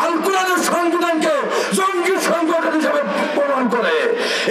আল কোরআনের সংবিধানকে জঙ্গি সংগঠন হিসেবে প্রমাণ করে।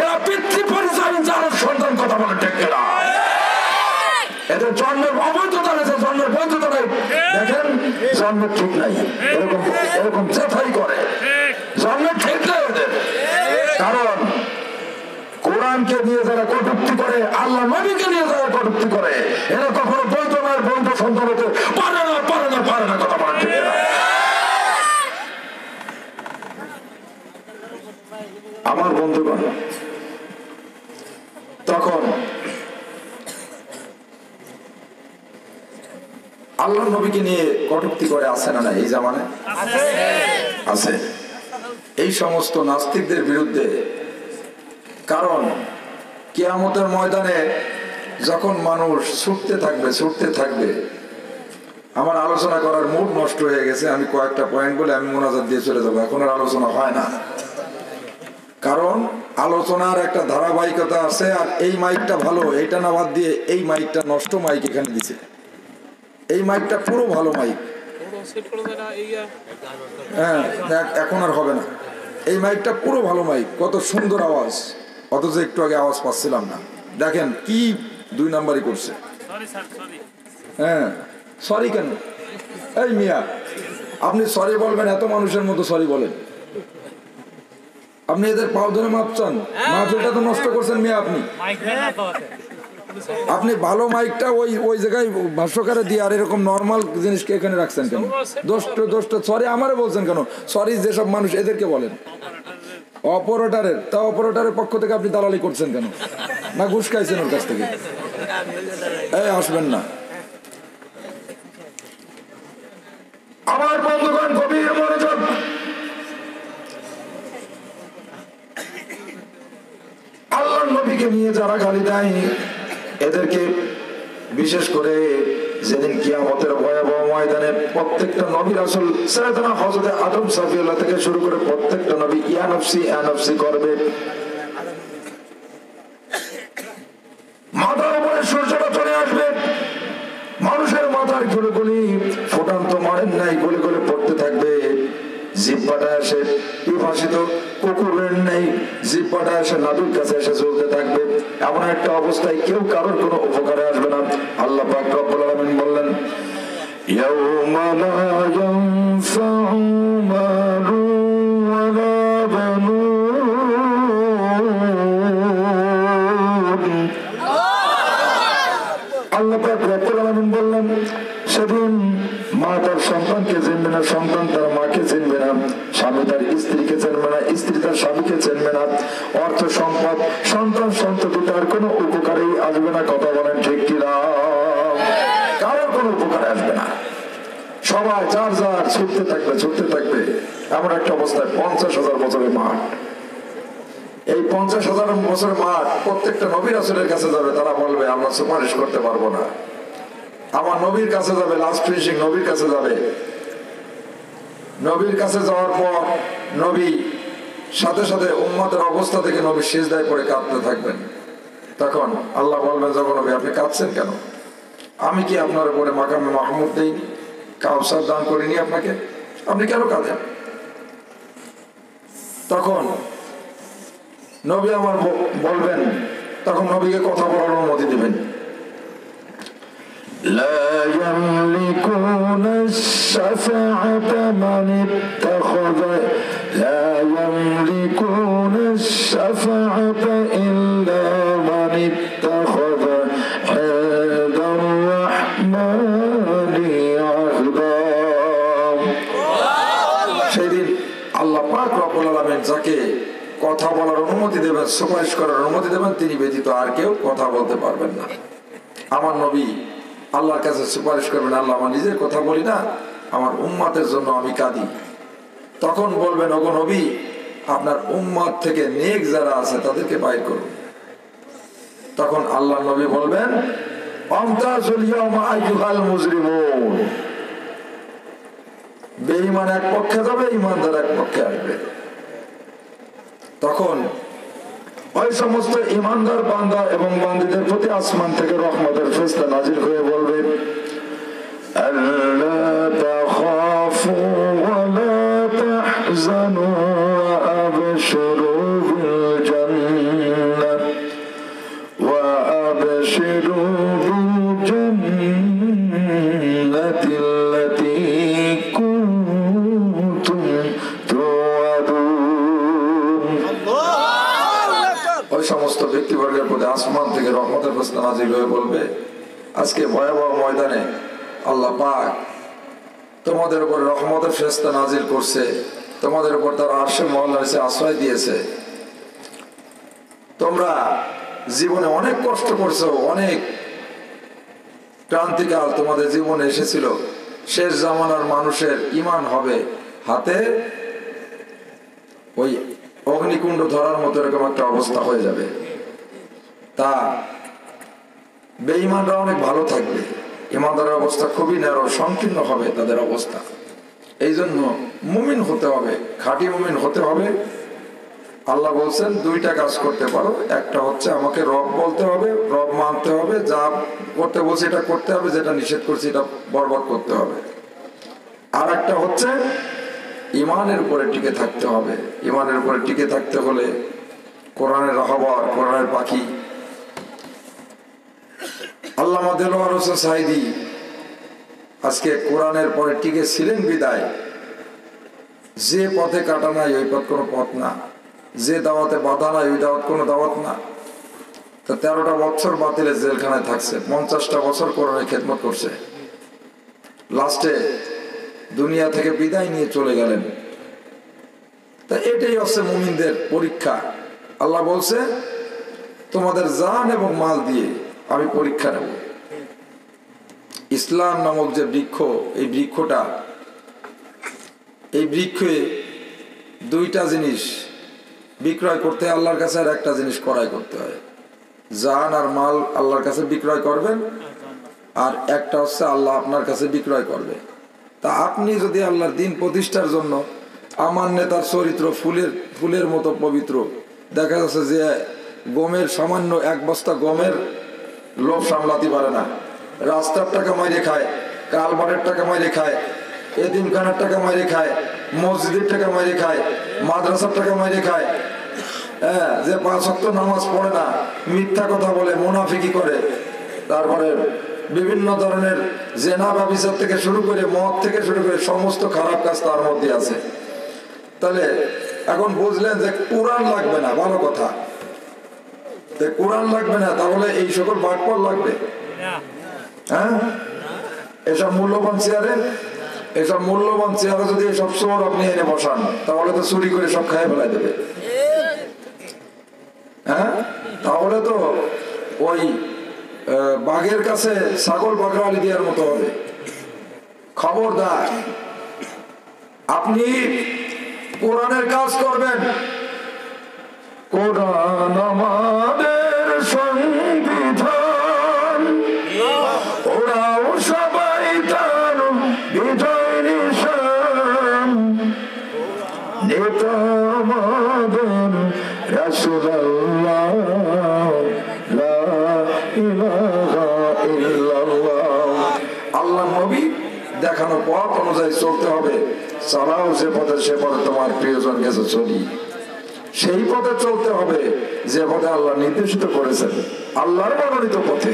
এরা পিতৃ পরিচয় যারা সন্তান কথা বলে ঠিক না, এদের জন্মের অবৈধতা রয়েছে, জন্মের বৈধতা নেই। দেখেন জন্মের ঠিক নাই, এরকম এরকম চেষ্টাই করে, জন্মের ঠিক নাই এদের। কারণ কোরআনকে নিয়ে যারা কটূক্তি করে, আল্লাহ নবীকে নিয়ে যারা কটূক্তি করে, এরা কখনো বৈধ নয়, বৈধ সন্তান হতে পারে না, পারে না, পারে না, কথা বলে ঠিক না। আমার বন্ধুগণ, তখন আল্লাহ নবীকে নিয়ে কটূক্তি করে আছে না? এই জামানায় আছে এই সমস্ত নাস্তিকদের বিরুদ্ধে। কারণ কিয়ামতের ময়দানে যখন মানুষ ছুটতে থাকবে, আমার আলোচনা করার মুড নষ্ট হয়ে গেছে। আমি কয়েকটা পয়েন্ট বলে আমি মোনাজাত দিয়ে চলে যাবো, এখন আর আলোচনা হয় না। কারণ আলোচনার একটা ধারাবাহিকতা আছে। আর এই মাইকটা ভালো, এইটা না বাদ দিয়ে এই মাইকটা নষ্ট মাইক এখানে দিছে। এই মাইকটা পুরো ভালো মাইক, হ্যাঁ এখন আর হবে না। এই মাইকটা পুরো ভালো মাইক, কত সুন্দর আওয়াজ, অথচ একটু আগে আওয়াজ পাচ্ছিলাম না। দেখেন কি 2 নাম্বারই করছে। হ্যাঁ সরি কেন? এই মিয়া, আপনি সরি বলবেন, এত মানুষের মতো সরি বলেন। আপনি এদের পাও ধরে মাপ চান, মাহফিলটা তো নষ্ট করছেন মিয়া। আপনি ভালো মাইকটা ওই জায়গায় ভাষ্যকারে দিয়ে আর এরকম নর্মাল জিনিসকে এখানে রাখছেন কেন? দোষটা সরি আমারে বলছেন কেন? সরি যেসব মানুষ এদেরকে বলেন অপারেটরের, তা অপারেটরের পক্ষ থেকে আপনি দালালি করছেন কেন? না ঘুষ খাইছেন ওর কাছ থেকে? এই আসবেন না। আমার বন্ধুগণ গভীর মনোযোগ, আল্লাহর নবীকে নিয়ে যারা গালি দেয় এদেরকে বিশেষ করে যেদিন কিয়ামতের ভয়াবহ ময়দানে প্রত্যেকটা নবী রাসূল সাইয়েদনা হযরত আদম সাফিউল্লাহ থেকে শুরু করে প্রত্যেকটা নবী ইয়া নফসি করবে। মাথার উপরে সূর্যটা চলে আসবে, মানুষের মাথার গুলি ফুটান্ত মারেন নাই, গুলি পড়তে থাকবে। জিহ্বাটা এসে বিভাষিত কুকুরের নেই, জিহ্বাটা এসে নাদুর কাছে এসে চলতে থাকবে। এমন একটা অবস্থায় কেউ কারোর কোনো উপকারে আসবে না। আল্লাহ পাক রব্বুল আলামিন বললেন, ইয়াউমা লা ইয়ানফাউ মালু ওয়ালা বানুন। আল্লাহ পাক রব্বুল আলামিন বললেন, সেদিন মা তার সন্তানকে চিনবে না, সন্তান তার মাকে চিনবে না, স্বামী তার স্ত্রীকে চিনবে না, স্ত্রী তার স্বামীকে চিনবে না, অর্থ সম্পদ সন্তান সন্ততি তার কোনো উপকারেই আসবে না। কথা বলেন ঠিক কিনা? কারোর কোনো উপকারে আসবে না। সবাই যার ছুটতে থাকবে। এমন একটা অবস্থায় 50,000 বছরের মাঠ, এই 50,000 বছরের মাঠ প্রত্যেকটা নবী রাসূলের কাছে যাবে। তারা বলবে আমরা সুপারিশ করতে পারবো না। আমার নবীর কাছে যাবে, লাস্ট ফিনিশিং নবীর কাছে যাবে। নবীর কাছে যাওয়ার পর নবী সাথে সাথে উম্মতের অবস্থা থেকে নবী সিজদায় পড়ে কাঁদতে থাকবেন। তখন আল্লাহ বলবেন, যখন নবী আপনি কাঁদছেন কেন? আমি কি আপনার উপরে মাকামে মাহমুদ দেইনি, কাউসার দান করিনি আপনাকে? আপনি কেন কাঁদেন? তখন নবী আমার বলবেন, তখন নবীকে কথা বলার অনুমতি দিবেন। لا يملكون الشفاعة من اتخذ لا يملكون الشفاعة إلا من اتخذ عند الرحمن عهدا। সেদিন আল্লাহ পাক রব্বুল আলামিন যাকে কথা বলার অনুমতি দেবেন, সুপারিশ করার অনুমতি দেবেন, তিনি ব্যতীত আর কেউ কথা বলতে পারবেন না। আমার নবী আল্লাহর কাছে সুপারিশ করবেন, আল্লাহ আমার নিজের কথা বলি না, আমার উম্মতের জন্য আমি কাঁদি। তখন বলবেন, ওগো নবী আপনার উম্মত থেকে নেক যারা আছে তাদেরকে বাইর করুন। তখন আল্লাহ নবী বলবেন, আমতাজুল ইয়াওমা আইয়ুহাল মুজরিমুন। বেঈমান এক পক্ষে যাবে, ঈমানদার এক পক্ষে আসবে। তখন ওই সমস্ত ঈমানদার বান্দা এবং বান্দীদের প্রতি আসমান থেকে রহমতের ফেরেশতা নাজিল হয়ে বলবে, আল্লা তাখাফু ওয়া লা احزنوا وأبشروا بالجنة وأبشروا بالجنة التي كنتم توعدون ওই সমস্ত ব্যক্তিবর্গের প্রতি আসমান থেকে রহমতের প্রশ্ন নাযিল হয়ে বলবে, আজকে ভয়াবহ ময়দানে আল্লাহ পাক তোমাদের উপর রহমতের ফেরেশতা নাজিল করছে, তোমাদের উপর তার আরশে মওলা এসে আশ্রয় দিয়েছে। তোমরা জীবনে অনেক কষ্ট করছো, অনেক ক্রান্তিকাল তোমাদের জীবনে এসেছিল। শেষ জামানার মানুষের ঈমান হবে হাতে ওই অগ্নিকুণ্ড ধরার মতো এরকম একটা অবস্থা হয়ে যাবে। তা বেঈমানরা অনেক ভালো থাকবে, ইমানদারের অবস্থা খুবই ন্যারো, সংকীর্ণ হবে তাদের অবস্থা। এই জন্য মুমিন হতে হবে, খাঁটি মুমিন হতে হবে। আল্লাহ বলছেন দুইটা কাজ করতে পারো, একটা হচ্ছে আমাকে রব বলতে হবে, রব মানতে হবে, যা করতে বলছে এটা করতে হবে, যেটা নিষেধ করছে এটা বরবাদ করতে হবে। আর একটা হচ্ছে ইমানের উপরে টিকে থাকতে হবে। ইমানের উপরে টিকে থাকতে হলে কোরআনের রাহবার, কোরআনের পাখি আল্লামা দেলোয়ার হোসেন সাঈদী আজকে কোরআনের পরে টিকে ছিলেন বিদায় যে পথে কাটা নাই ওই পথ কোনো পথ না, যে দাওয়াতে বাধা নাই ওই দাওয়াত কোনো দাওয়াত না। তা 13টা বছর বাতিলে জেলখানায় থাকছে, 50টা বছর কোরআনের খেদমত করছে, লাস্টে দুনিয়া থেকে বিদায় নিয়ে চলে গেলেন। তা এটাই হচ্ছে মুমিনদের পরীক্ষা। আল্লাহ বলছে তোমাদের জান এবং মাল দিয়ে আমি পরীক্ষা নেব। ইসলাম নামক যে বৃক্ষ, এই বৃক্ষটা, এই বৃক্ষে দুইটা জিনিস বিক্রয় করতে হয় আল্লাহর কাছে, আর একটা জিনিস ক্রয় করতে হয়। জান আর মাল আল্লাহর কাছে বিক্রয় করবেন, আর একটা হচ্ছে আল্লাহ আপনার কাছে বিক্রয় করবে। তা আপনি যদি আল্লাহর দিন প্রতিষ্ঠার জন্য আমার নেতার চরিত্র ফুলের মতো পবিত্র, দেখা যাচ্ছে যে গমের সামান্য এক বস্তা গমের লোভ সামলাতে পারে না, রাস্তার টাকা মাইরে খায়, কালবারের টাকা মাইরে খায়, এতিমখানার টাকা মাইরে খায়, মসজিদের টাকা মাইরে খায়, মাদ্রাসার টাকা মাইরে খায়, হ্যাঁ, যে 5 ওয়াক্ত নামাজ পড়ে না, মিথ্যা কথা বলে, মুনাফিকি করে, তারপরে বিভিন্ন ধরনের জেনা ব্যভিচার থেকে শুরু করে মদ থেকে শুরু করে সমস্ত খারাপ কাজ তার মধ্যে আছে। তাহলে এখন বুঝলেন যে কোরআন লাগবে না, ভালো কথা, কোরআন লাগবে না, তাহলে এই সকল বাটপার লাগবে। হ্যাঁ, এসব মূল্যবান চেয়ারে যদি এসব চোর আপনি এনে বসান, তাহলে তো চুরি করে সব খায় ফেলাই দেবে। হ্যাঁ, তাহলে তো ওই বাঘের কাছে ছাগল বাগড়ালি দেওয়ার মতো হবে। খবরদার, আপনি কোরআনের কাজ করবেন। কোরআন আমাদের সংবিধান, ওরাও সবাই তার বিজয় নিশান, নেতা আমাদের রাসূলুল্লাহ, লা ইলাহা ইল্লাল্লাহ। আল্লাহ নবী দেখানো পথ অনুযায়ী চলতে হবে। চালাও যে পথে, সে পথে তোমার প্রিয়জন গেছে চলি, সেই পথে চলতে হবে যে পথে আল্লাহ নির্দেশিত করেছেন, আল্লাহর মনোনীত পথে।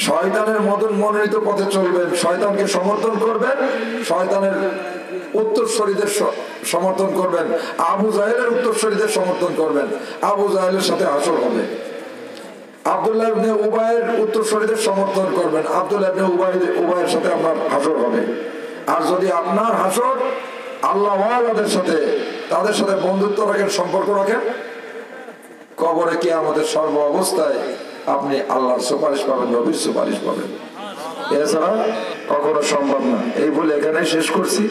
শয়তানের মনোনীত পথে চলবেন, শয়তানকে সমর্থন করবেন, শয়তানের উত্তরসূরিদের সমর্থন করবেন, আবু জাহেলের উত্তরসূরিদের সমর্থন করবেন, আবু জাহেলের সাথে হাসর হবে। আব্দুল্লাহ ইবনে উবাইয়ের উত্তরসূরিদের সমর্থন করবেন, আব্দুল্লাহ ইবনে উবাইয়ের সাথে আপনার হাসর হবে। আর যদি আপনার হাসর আল্লাহ ওয়ালাদের সাথে, তাদের সাথে বন্ধুত্ব রাখেন, সম্পর্ক রাখেন, কবরে কিয়ামতের সর্ব অবস্থায় আপনি আল্লাহর সুপারিশ পাবেন, নবীর সুপারিশ পাবেন। এছাড়া কখনো সম্ভব না। এই বলে এখানে শেষ করছি,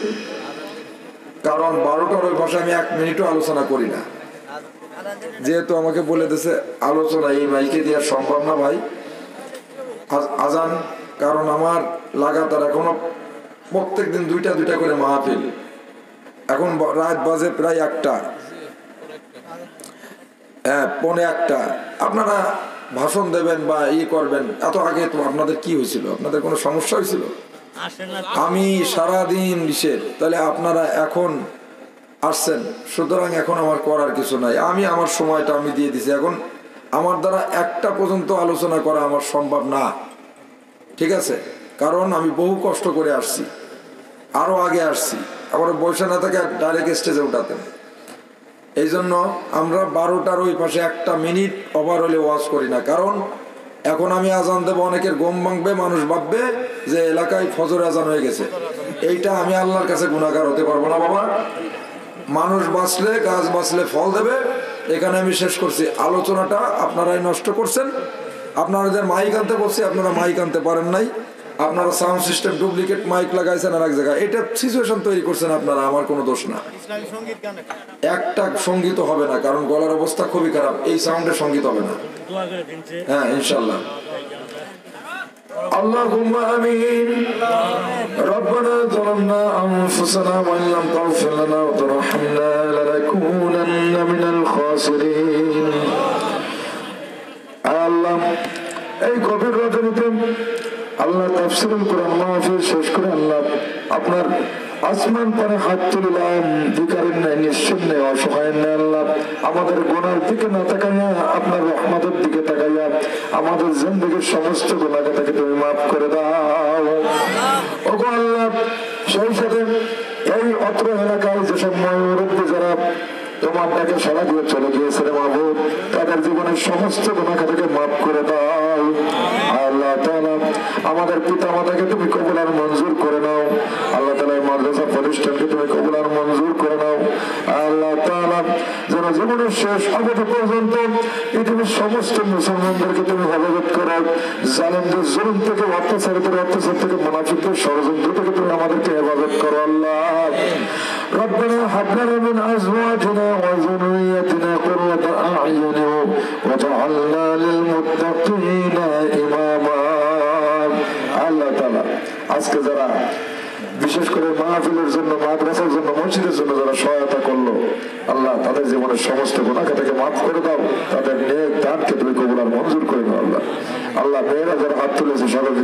কারণ 12টার ওই ভাষায় আমি 1 মিনিটও আলোচনা করি না, যেহেতু আমাকে বলে দিয়েছে আলোচনা এই মাইকে দেওয়া সম্ভব না ভাই, আজান। কারণ আমার লাগাতার এখনো প্রত্যেকদিন 2টা করে মাহফিল, এখন রাত বাজে প্রায় 1টা, হ্যাঁ 1:45। আপনারা ভাষণ দেবেন বা করবেন, এত আগে তো আপনাদের কি হয়েছিল? আপনাদের কোনো সমস্যা হয়েছিল? আমি সারাদিন বিশেষ, তাহলে আপনারা এখন আসছেন, সুতরাং এখন আমার করার কিছু নাই, আমি আমার সময়টা আমি দিয়ে দিছি। এখন আমার দ্বারা একটা পর্যন্ত আলোচনা করা আমার সম্ভব না, ঠিক আছে? কারণ আমি বহু কষ্ট করে আসছি, আরো আগে আসছি, আবার বসে না থাকে ডাইরেক্ট স্টেজে উঠাতেন। এই জন্য আমরা 12টার ওই পাশে একটা মিনিট ওভার হলে ওয়াজ করি না, কারণ এখন আমি আজান দেবো, অনেকের ঘুম ভাঙবে, মানুষ ভাববে যে এলাকায় ফজর আজান হয়ে গেছে। এইটা আমি আল্লাহর কাছে গুনাহগার হতে পারবো না বাবা। মানুষ বাঁচলে, গাছ বাঁচলে ফল দেবে। এখানে আমি শেষ করছি। আলোচনাটা আপনারাই নষ্ট করছেন। আপনাদের মাইক আনতে বলছি, আপনারা মাইক আনতে পারেন নাই। আপনারা সাউন্ড সিস্টেম ডুপ্লিকেট মাইক লাগাইছেন আর এক জায়গায়, এটা সিচুয়েশন তৈরি করছেন আপনারা, আমার কোনো দোষ না। একটা সঙ্গীত হবে না, কারণ গলার অবস্থা খুবই খারাপ, এই সাউন্ডে সঙ্গীত হবে না। হ্যাঁ ইনশাল্লাহ। اللهم آمين. ربنا ظلمنا أنفسنا وإن لم تغفر لنا وترحمنا لنكونن من الخاسرين. আল্লাহ, এই গভীর রজনীতে আল্লাহ তাফসীরুল কোরআন মাহফিল শেষ করে আল্লাহ আপনার আসমান পানে হাত তুলিলাম, ভিখারির ন্যায়, নিঃস্বের ন্যায়, অসহায়ের ন্যায়। আল্লাহ, আমাদের গুনার দিকে না তাকাইয়া আপনার রহমতের দিকে তাকাইয়া আমাদের জিন্দেগীর সমস্ত গুনাহকে তুমি মাফ করে দাও। ওগো আল্লাহ, সেই সাথে এই অত্র এলাকায় যেসব মুরব্বী যারা তোমার ডাকে সাড়া দিয়ে চলে গিয়েছে রে মাহবুব, তাদের জীবনের সমস্ত গুনাহকে মাফ করে দাও। আল্লাহ তাআলা, আমাদের পিতা মাতাকে তুমি কবুল আর মঞ্জুর করে নাও। আল্লাহ তাআলা, মাদ্রাসা প্রতিষ্ঠানকে তুমি কবুল আর মঞ্জুর করে নাও। আল্লাহ তাআলা, যেন জীবনের শেষ অবধি পর্যন্ত পৃথিবীর সমস্ত মুসলমানদেরকে তুমি হেফাজত করো, জালেমদের জুলুম থেকে, অত্যাচারীদের অত্যাচার থেকে, মুনাফিকদের ষড়যন্ত্র থেকে তুমি আমাদেরকে হেফাজত করো। আল্লাহ, ربنا هب لنا من ازواجنا وذريتنا قرة اعين واجعلنا للمتقين اماما. আল্লাহ তাআলা, আজকে যারা বিশেষ করে মাহফিলের জন্য, মাদ্রাসার জন্য, মসজিদের জন্য যারা সহায়তা করলো, আল্লাহ তাদের জীবনের সমস্ত গুনাহকে থেকে মাফ করে দাও, তাদের নেক দানকে তুমি কবুল আর মঞ্জুর করে দাও। আল্লাহ, আল্লাহ মেয়েরা যারা হাত তুলেছে সবাইকে